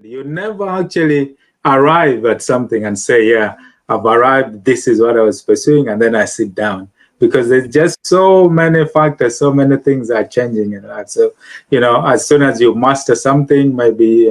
You never actually arrive at something and say, yeah, I've arrived, this is what I was pursuing, and then I sit down. Because there's just so many factors, so many things are changing in life. So, as soon as you master something, maybe,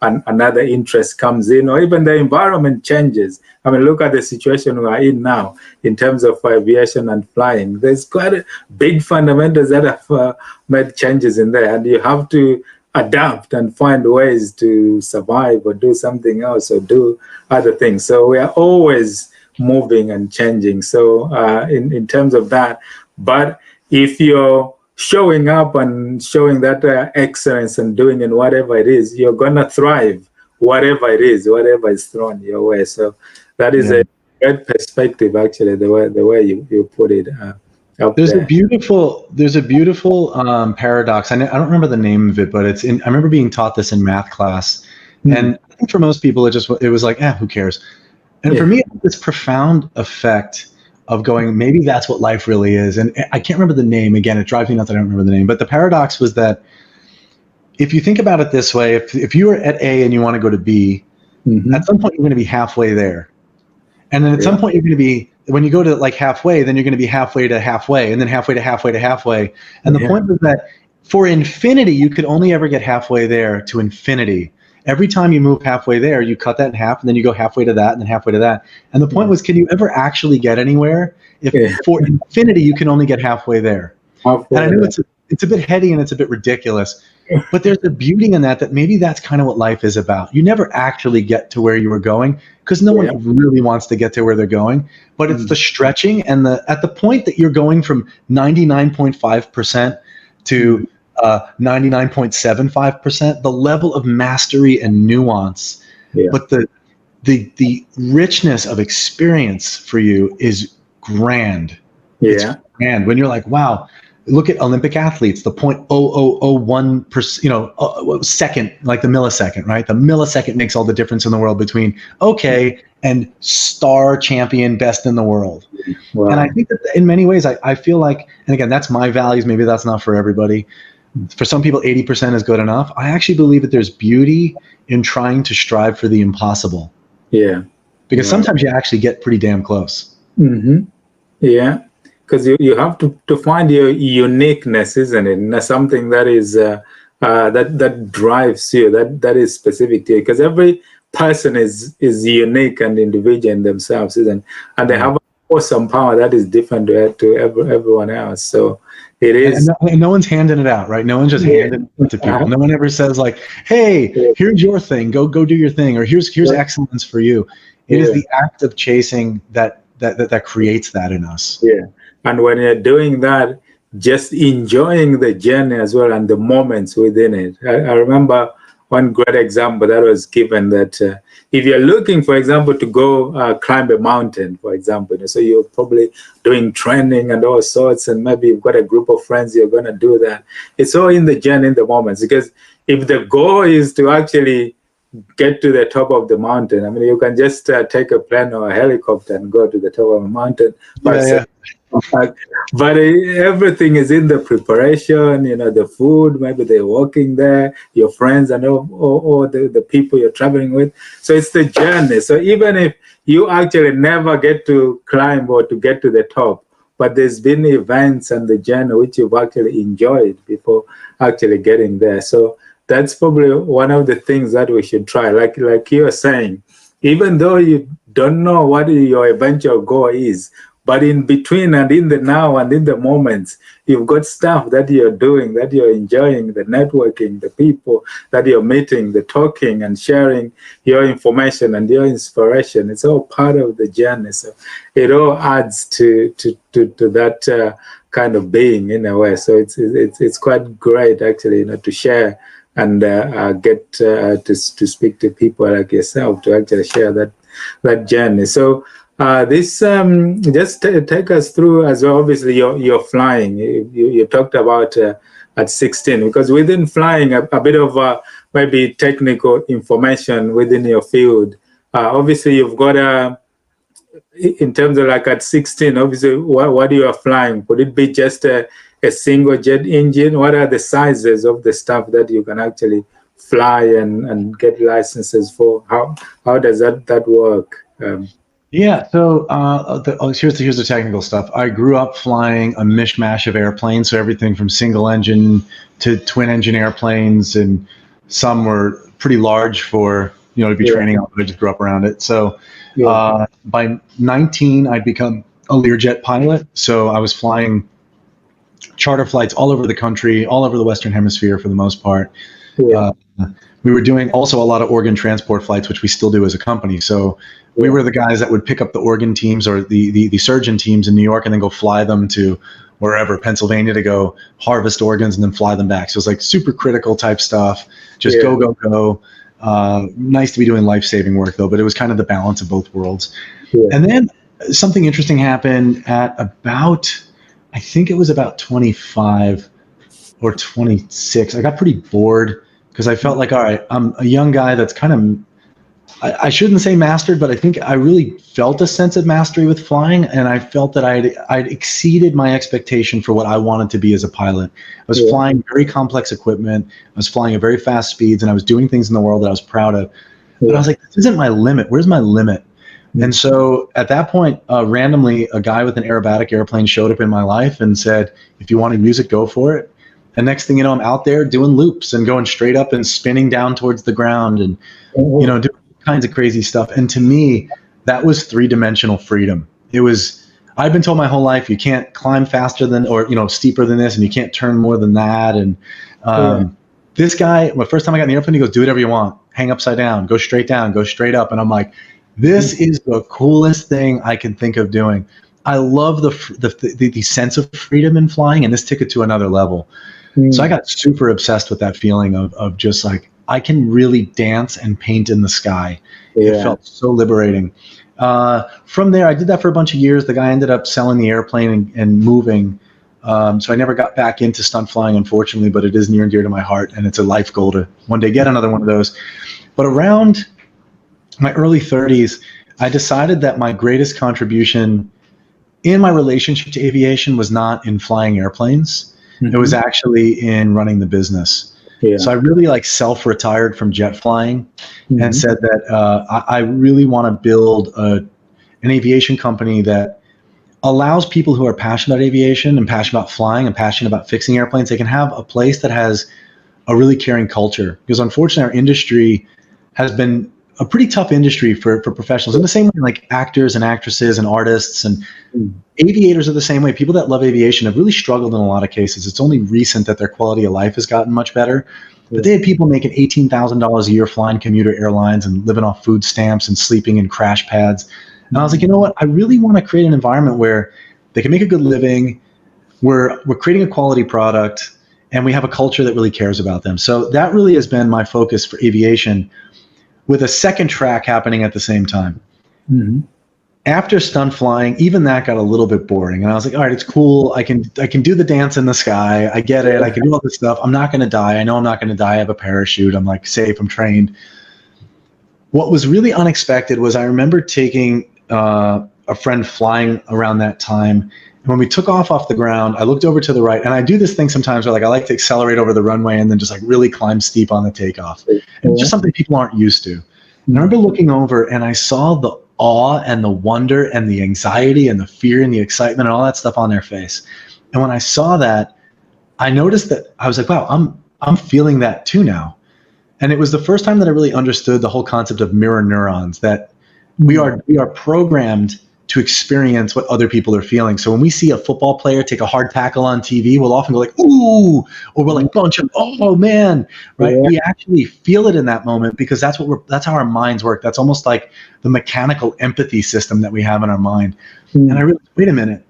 another interest comes in, or even the environment changes. I mean, look at the situation we are in now in terms of aviation and flying. There's quite a big fundamentals that have made changes in there, and you have to adapt and find ways to survive or do something else or do other things. So we are always moving and changing. So in terms of that, but if you're showing up and showing that excellence and doing in whatever it is, you're gonna thrive, whatever it is, whatever is thrown your way. So that is a great perspective, actually, the way you put it. There's a beautiful paradox. I don't remember the name of it, but I remember being taught this in math class, and I think for most people it was like, who cares? And for me, it had this profound effect of going, maybe that's what life really is. And I can't remember the name. Again, it drives me nuts that I don't remember the name. But the paradox was that if you think about it this way, if you are at A and you want to go to B, at some point you're going to be halfway there, and then at some point you're going to be, when you go to like halfway, then you're going to be halfway to halfway, and then halfway to halfway to halfway. And the point was that for infinity, you could only ever get halfway there to infinity. Every time you move halfway there, you cut that in half, and then you go halfway to that, and then halfway to that. And the point was, can you ever actually get anywhere if for infinity you can only get halfway there? And I know it's a bit heady and it's a bit ridiculous, but there's a beauty in that maybe that's kind of what life is about. You never actually get to where you were going, because no one really wants to get to where they're going, but it's the stretching and at the point that you're going from 99.5% to 99.75%, the level of mastery and nuance, but the richness of experience for you is grand. It's grand when you're like, wow. Look at Olympic athletes, the 0.0001%, second, like the millisecond, right? The millisecond makes all the difference in the world between okay and star champion, best in the world. Wow. And I think that in many ways, I feel like, and again, that's my values. Maybe that's not for everybody. For some people, 80% is good enough. I actually believe that there's beauty in trying to strive for the impossible. Yeah. Because sometimes you actually get pretty damn close. Yeah. Because you have to find your uniqueness, isn't it? And something that is that drives you, that is specific to you. Because every person is unique and individual in themselves, isn't it? And they have awesome power that is different to everyone else. So it is. And no one's handing it out, right? No one's just handing it to people. No one ever says like, "Hey, here's your thing. Go do your thing," or "Here's excellence for you." It is the act of chasing that creates that in us. Yeah. And when you're doing that, just enjoying the journey as well and the moments within it. I remember one great example that was given that if you're looking, for example, to go climb a mountain, for example, so you're probably doing training and all sorts, and maybe you've got a group of friends, you're going to do that. It's all in the journey, in the moments. Because if the goal is to actually get to the top of the mountain, I mean, you can just take a plane or a helicopter and go to the top of a mountain. But everything is in the preparation, the food, maybe they're walking there, your friends and all the people you're traveling with. So it's the journey. So even if you actually never get to climb or to get to the top, but there's been events and the journey which you've actually enjoyed before actually getting there. So that's probably one of the things that we should try. Like you are saying, even though you don't know what your eventual goal is, but in between and in the now and in the moments, you've got stuff that you're doing, that you're enjoying, the networking, the people that you're meeting, the talking and sharing your information and your inspiration. It's all part of the journey. So it all adds to that kind of being in a way. So it's quite great actually, to share and get to speak to people like yourself to actually share that journey. So this just take us through as well. Obviously, you're flying. You talked about at 16, because within flying, a bit of maybe technical information within your field. Obviously, you've got in terms of like at 16. Obviously, what you are flying? Could it be just a single jet engine? What are the sizes of the stuff that you can actually fly and get licenses for? How does that work? Yeah, so here's the technical stuff. I grew up flying a mishmash of airplanes, so everything from single engine to twin engine airplanes, and some were pretty large for to be Yeah, training on. But I just grew up around it. So yeah, by 19, I'd become a Learjet pilot. So I was flying charter flights all over the country, all over the Western Hemisphere for the most part. yeah, Uh, we were doing also a lot of organ transport flights, which we still do as a company. So we yeah, were the guys that would pick up the organ teams or the surgeon teams in New York and then go fly them to wherever, Pennsylvania, to go harvest organs and then fly them back. So it's like super critical type stuff. Just yeah, go. Nice to be doing life-saving work though, but it was kind of the balance of both worlds. yeah, And then something interesting happened at about, I think it was about 25 or 26. I got pretty bored because I felt like, all right, I'm a young guy that's kind of, I shouldn't say mastered, but I think I really felt a sense of mastery with flying, and I felt that I'd exceeded my expectation for what I wanted to be as a pilot. I was yeah, flying very complex equipment. I was flying at very fast speeds, and I was doing things in the world that I was proud of. But I yeah, was like, this isn't my limit. Where's my limit? And so at that point, randomly, a guy with an aerobatic airplane showed up in my life and said, if you want to use it, go for it. And next thing you know, I'm out there doing loops and going straight up and spinning down towards the ground and, oh, doing all kinds of crazy stuff. And to me, that was three-dimensional freedom. It was, I've been told my whole life, you can't climb faster than, or, steeper than this, and you can't turn more than that. And yeah, this guy, the first time I got in the airplane, he goes, do whatever you want. Hang upside down, go straight down, go straight up. And I'm like, this is the coolest thing I can think of doing. I love the sense of freedom in flying, and this took it to another level. So I got super obsessed with that feeling of just like, I can really dance and paint in the sky. It yeah, felt so liberating. From there, I did that for a bunch of years. The guy ended up selling the airplane and moving. So I never got back into stunt flying, unfortunately, but it is near and dear to my heart, and it's a life goal to one day get another one of those. But around my early 30s, I decided that my greatest contribution in my relationship to aviation was not in flying airplanes. It was actually in running the business. yeah, So I really self-retired from jet flying and said that I really want to build an aviation company that allows people who are passionate about aviation and passionate about flying and passionate about fixing airplanes, they can have a place that has a really caring culture. Because unfortunately, our industry has been a pretty tough industry for professionals in the same way like actors and actresses and artists and aviators are the same way. People that love aviation have really struggled in a lot of cases. It's only recent that their quality of life has gotten much better. But they had people making $18,000 a year flying commuter airlines and living off food stamps and sleeping in crash pads. And I was like, you know what? I really want to create an environment where they can make a good living. We're creating a quality product, and we have a culture that really cares about them. So that really has been my focus for aviation, with a second track happening at the same time. After stunt flying, even that got a little bit boring. And I was like, all right, it's cool. I can do the dance in the sky. I get it. I can do all this stuff. I'm not going to die. I know I'm not going to die. I have a parachute. I'm like safe. I'm trained. What was really unexpected was I remember taking a friend flying around that time. And when we took off the ground, I looked over to the right, and I do this thing sometimes where I like to accelerate over the runway and then just really climb steep on the takeoff. And it's just something people aren't used to. And I remember looking over and I saw the awe and the wonder and the anxiety and the fear and the excitement and all that stuff on their face. And when I saw that, I noticed that I was like, wow, I'm feeling that too now. And it was the first time that I really understood the whole concept of mirror neurons, that we are programmed to experience what other people are feeling. So when we see a football player take a hard tackle on TV, we'll often go like, ooh, or we're like, bunch of, oh man, right? Yeah. We actually feel it in that moment because that's how our minds work. That's almost like the mechanical empathy system that we have in our mind. And I realized, wait a minute,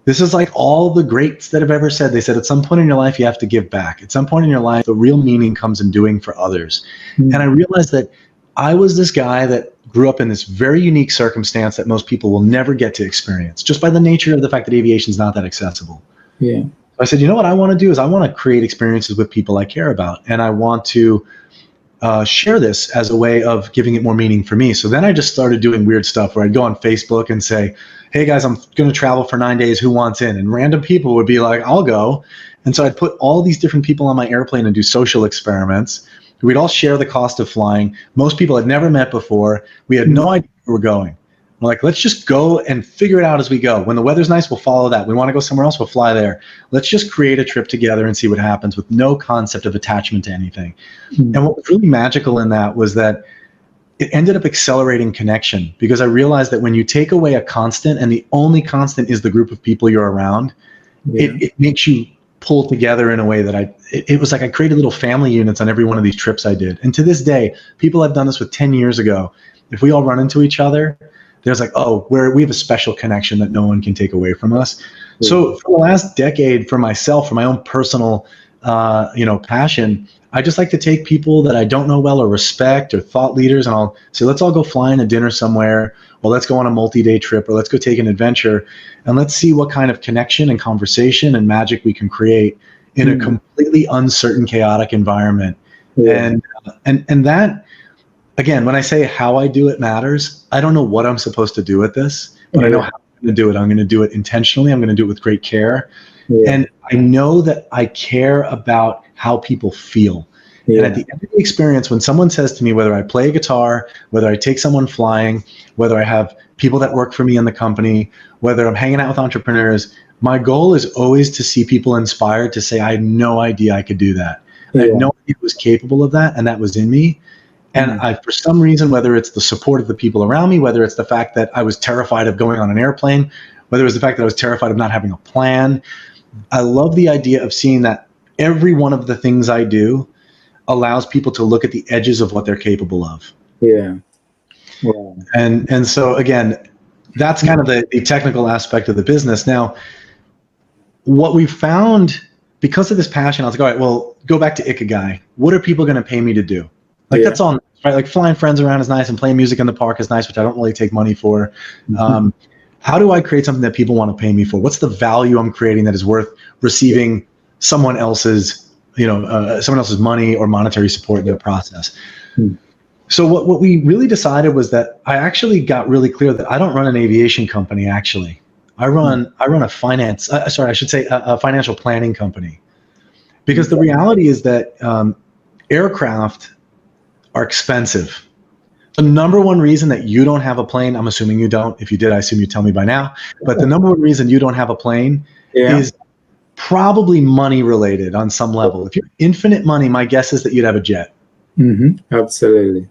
this is like all the greats that have ever said. They said at some point in your life, you have to give back. At some point in your life, the real meaning comes in doing for others. And I realized that I was this guy that grew up in this very unique circumstance that most people will never get to experience, just by the nature of the fact that aviation is not that accessible. Yeah. So I said, you know what I want to do is I want to create experiences with people I care about, and I want to share this as a way of giving it more meaning for me. So then I just started doing weird stuff where I'd go on Facebook and say, hey guys, I'm going to travel for 9 days. Who wants in? And random people would be like, I'll go. And so I'd put all these different people on my airplane and do social experiments. We'd all share the cost of flying. Most people had never met before. We had no idea where we're going. We're like, let's just go and figure it out as we go. When the weather's nice, we'll follow that. We want to go somewhere else, we'll fly there. Let's just create a trip together and see what happens with no concept of attachment to anything. And what was really magical in that was that it ended up accelerating connection, because I realized that when you take away a constant and the only constant is the group of people you're around, it makes you pull together in a way that it was like I created little family units on every one of these trips I did. And to this day, people I've done this with 10 years ago, if we all run into each other, there's like, oh, we have a special connection that no one can take away from us. So for the last decade, for myself, for my own personal, passion, I just like to take people that I don't know well or respect or thought leaders, and I'll say, let's all go fly in a dinner somewhere, or let's go on a multi-day trip, or let's go take an adventure, and let's see what kind of connection and conversation and magic we can create in a completely uncertain, chaotic environment. And that, again, when I say how I do it matters, I don't know what I'm supposed to do with this, but I know how I'm going to do it. I'm going to do it intentionally. I'm going to do it with great care. And I know that I care about how people feel. And at the end of the experience, when someone says to me, whether I play a guitar, whether I take someone flying, whether I have people that work for me in the company, whether I'm hanging out with entrepreneurs, my goal is always to see people inspired to say, I had no idea I could do that. I had no idea I was capable of that, and that was in me. And I, for some reason, whether it's the support of the people around me, whether it's the fact that I was terrified of going on an airplane, whether it was the fact that I was terrified of not having a plan, I love the idea of seeing that every one of the things I do allows people to look at the edges of what they're capable of. And so, again, that's kind of the technical aspect of the business. Now, what we found, because of this passion, I was like, all right, well, go back to Ikigai. What are people going to pay me to do? Like, that's all nice, right? Like, flying friends around is nice, and playing music in the park is nice, which I don't really take money for. How do I create something that people want to pay me for? What's the value I'm creating that is worth receiving someone else's money or monetary support in the process? So what we really decided was that I actually got really clear that I don't run an aviation company. Actually, I run a financial planning company, because the reality is that aircraft are expensive. The number one reason that you don't have a plane, I'm assuming you don't. If you did, I assume you'd tell me by now. But the number one reason you don't have a plane is probably money related on some level. If you're infinite money, my guess is that you'd have a jet. Absolutely.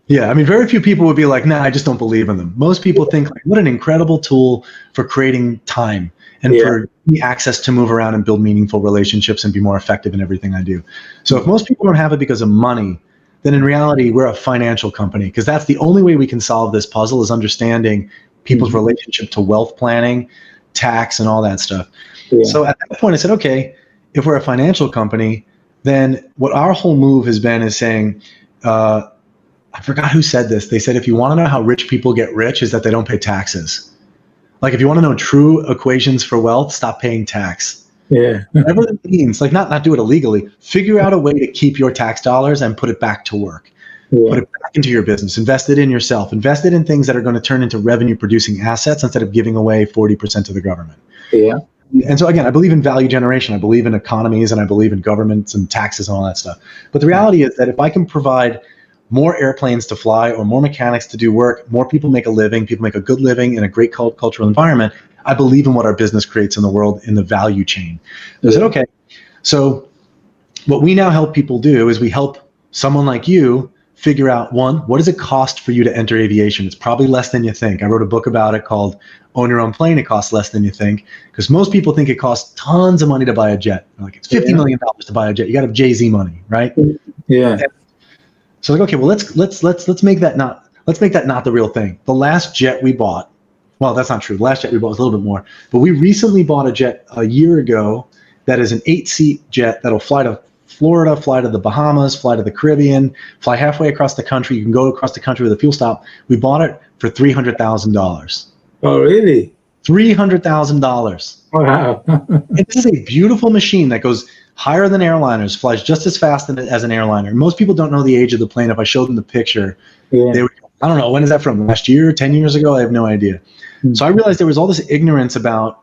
Yeah, I mean, very few people would be like, nah, I just don't believe in them. Most people think, like, what an incredible tool for creating time and for access to move around and build meaningful relationships and be more effective in everything I do. So if most people don't have it because of money, then in reality, we're a financial company, because that's the only way we can solve this puzzle, is understanding people's relationship to wealth planning, tax, and all that stuff. So at that point, I said, okay, if we're a financial company, then what our whole move has been is saying, I forgot who said this. They said, if you want to know how rich people get rich, is that they don't pay taxes. Like, if you want to know true equations for wealth, stop paying tax. Whatever that means, like, not do it illegally. Figure out a way to keep your tax dollars and put it back to work. Put it back into your business. Invest it in yourself. Invest it in things that are going to turn into revenue-producing assets instead of giving away 40% to the government. And so, again, I believe in value generation. I believe in economies, and I believe in governments and taxes and all that stuff. But the reality is that if I can provide more airplanes to fly or more mechanics to do work, more people make a living, people make a good living in a great cultural environment, I believe in what our business creates in the world, in the value chain. I said, okay, so what we now help people do is we help someone like you figure out, one, what does it cost for you to enter aviation? It's probably less than you think. I wrote a book about it called Own Your Own Plane. It costs less than you think, because most people think it costs tons of money to buy a jet. Like, it's $50 million to buy a jet. You got to have Jay-Z money, right? So like, okay, well, let's make that not the real thing. The last jet we bought, well, that's not true. The last jet we bought was a little bit more, but we recently bought a jet a year ago that is an 8-seat jet that'll fly to Florida, fly to the Bahamas, fly to the Caribbean, fly halfway across the country. You can go across the country with a fuel stop. We bought it for $300,000. Oh, really? $300,000. Wow. And this is a beautiful machine that goes higher than airliners, flies just as fast as an airliner. Most people don't know the age of the plane. If I showed them the picture, they would, I don't know, when is that from? Last year, 10 years ago? I have no idea. So I realized there was all this ignorance about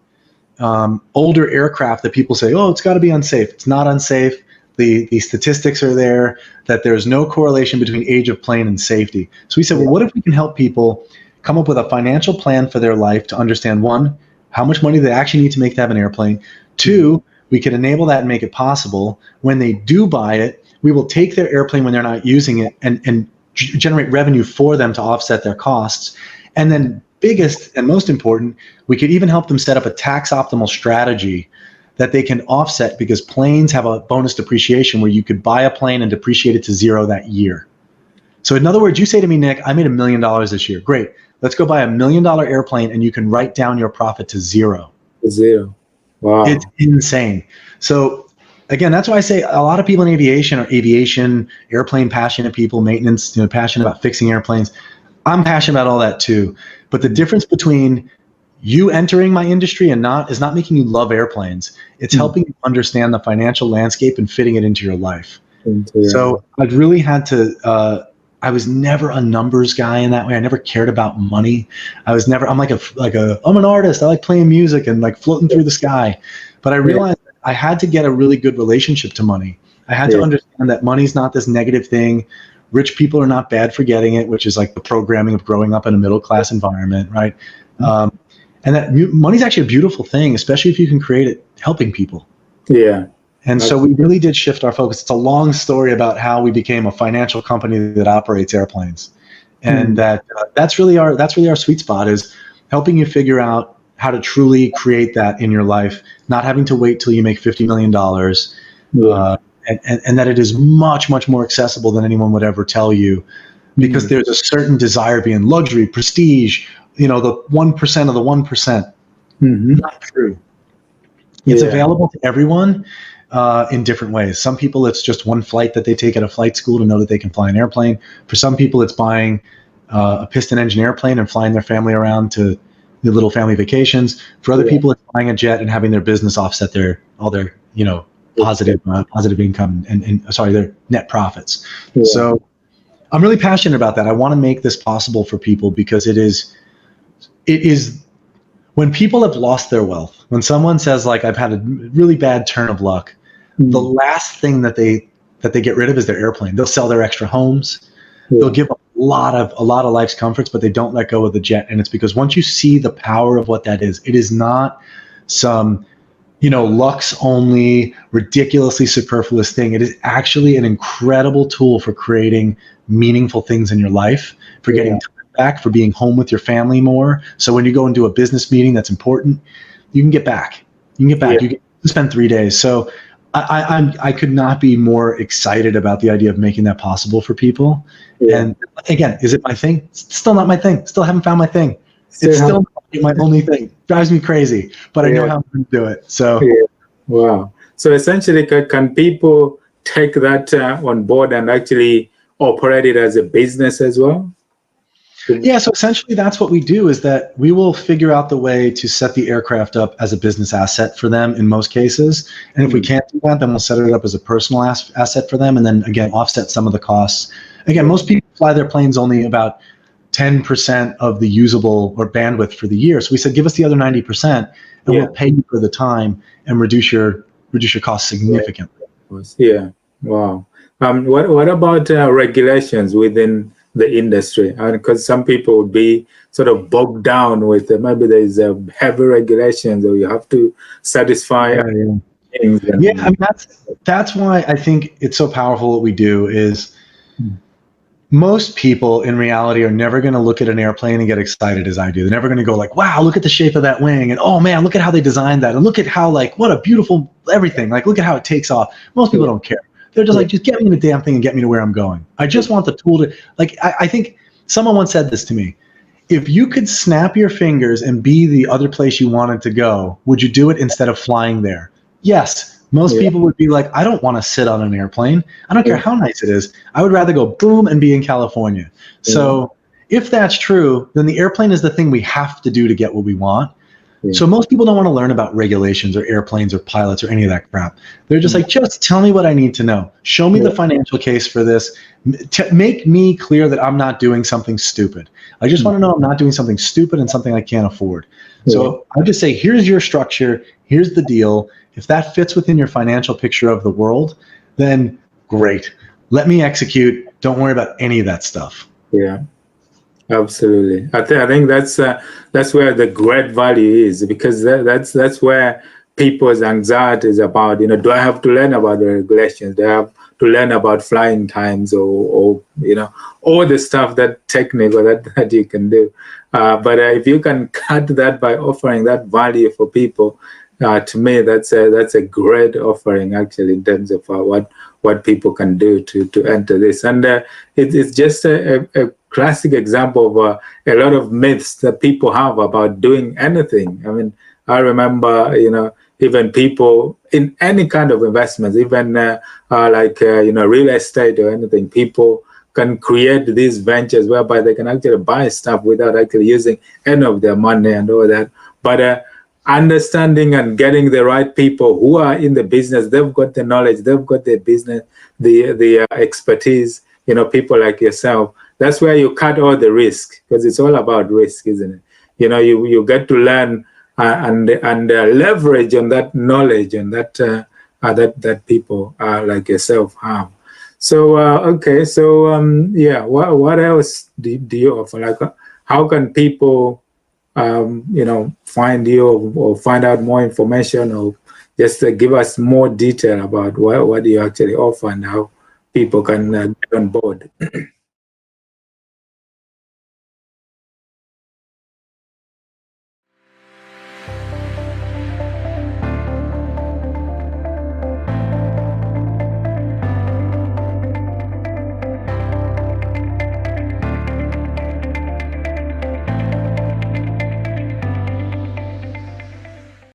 older aircraft that people say, oh, it's got to be unsafe. It's not unsafe. The statistics are there that there's no correlation between age of plane and safety. So we said, well, what if we can help people come up with a financial plan for their life to understand, one, how much money they actually need to make to have an airplane. Two, we could enable that and make it possible. When they do buy it, we will take their airplane when they're not using it and generate revenue for them to offset their costs. And then biggest and most important, we could even help them set up a tax optimal strategy that they can offset, because planes have a bonus depreciation where you could buy a plane and depreciate it to zero that year. So in other words, you say to me, Nick, I made $1 million this year. Great. Let's go buy $1 million airplane and you can write down your profit to zero. Zero. Wow. It's insane. So again, that's why I say a lot of people in aviation are aviation, airplane passionate people, maintenance, passionate about fixing airplanes. I'm passionate about all that too. But the difference between you entering my industry and is not making you love airplanes. It's helping you understand the financial landscape and fitting it into your life. So I've really had to, I was never a numbers guy in that way. I never cared about money. I'm an artist. I like playing music and like floating through the sky. But I realized I had to get a really good relationship to money. I had to understand that money's not this negative thing. Rich people are not bad for getting it, which is like the programming of growing up in a middle class environment, right? And that money's actually a beautiful thing, especially if you can create it helping people. Yeah. And so we really did shift our focus. It's a long story about how we became a financial company that operates airplanes. And that's really our sweet spot, is helping you figure out how to truly create that in your life, not having to wait till you make $50 million. And that it is much, much more accessible than anyone would ever tell you, because there's a certain desire being luxury, prestige, the 1% of the 1%. Not true. It's available to everyone in different ways. Some people, it's just one flight that they take at a flight school to know that they can fly an airplane. For some people, it's buying a piston engine airplane and flying their family around to the little family vacations. For other people, it's buying a jet and having their business offset all their positive income and their net profits. So I'm really passionate about that. I want to make this possible for people, because it is when people have lost their wealth, when someone says, like, I've had a really bad turn of luck, the last thing that they get rid of is their airplane. They'll sell their extra homes. They'll give up a lot of life's comforts, but they don't let go of the jet. And it's because once you see the power of what that is, it is not some lux only, ridiculously superfluous thing. It is actually an incredible tool for creating meaningful things in your life, for getting time back, for being home with your family more. So when you go and do a business meeting that's important, you can get back. You can spend 3 days. So I could not be more excited about the idea of making that possible for people. And again, is it my thing? It's still not my thing. Still haven't found my thing. It's still not my only thing. Drives me crazy, but I know how to do it. So wow. So essentially, can people take that on board and actually operate it as a business as well? Yeah, so essentially that's what we do, is that we will figure out the way to set the aircraft up as a business asset for them in most cases. And if we can't do that, then we'll set it up as a personal asset for them, and then again offset some of the costs. Again, most people fly their planes only about 10% of the usable or bandwidth for the year. So we said, give us the other 90%, and we'll pay you for the time and reduce your costs significantly. Yeah. Wow. What about regulations within the industry? Because some people would be sort of bogged down with maybe there's heavy regulations, or you have to satisfy things. I mean, that's why I think it's so powerful what we do is. Most people in reality are never going to look at an airplane and get excited as I do. They're never going to go like, wow, look at the shape of that wing. And oh man, look at how they designed that. And look at how, like, what a beautiful everything. Like, look at how it takes off. Most people don't care. They're just like, just get me the damn thing and get me to where I'm going. I just want the tool to, like, I think someone once said this to me. If you could snap your fingers and be the other place you wanted to go, would you do it instead of flying there? Yes. Most people would be like, I don't want to sit on an airplane. I don't care how nice it is. I would rather go boom and be in California. So if that's true, then the airplane is the thing we have to do to get what we want. So most people don't want to learn about regulations or airplanes or pilots or any of that crap. They're just like, just tell me what I need to know. Show me the financial case for this. Make me clear that I'm not doing something stupid. I just want to know I'm not doing something stupid and something I can't afford. So I just say, here's your structure. Here's the deal. If that fits within your financial picture of the world, then great. Let me execute. Don't worry about any of that stuff. Yeah. Absolutely. I think that's where the great value is, because that's where people's anxiety is about, do I have to learn about the regulations? Do I have to learn about flying times, or all the stuff that technical that you can do. But if you can cut that by offering that value for people, to me, that's a great offering, actually, in terms of what people can do to enter this. And it's just a classic example of a lot of myths that people have about doing anything. I mean, I remember, even people in any kind of investments, even real estate or anything, people can create these ventures whereby they can actually buy stuff without actually using any of their money and all that. But understanding and getting the right people who are in the business, they've got the knowledge, they've got the business, the expertise, people like yourself. That's where you cut all the risk, because it's all about risk, isn't it? You get to learn and leverage on that knowledge and that people like yourself have. So okay, so yeah, what else do you offer? Like, how can people find you, or find out more information, or just give us more detail about what you actually offer and how people can get on board?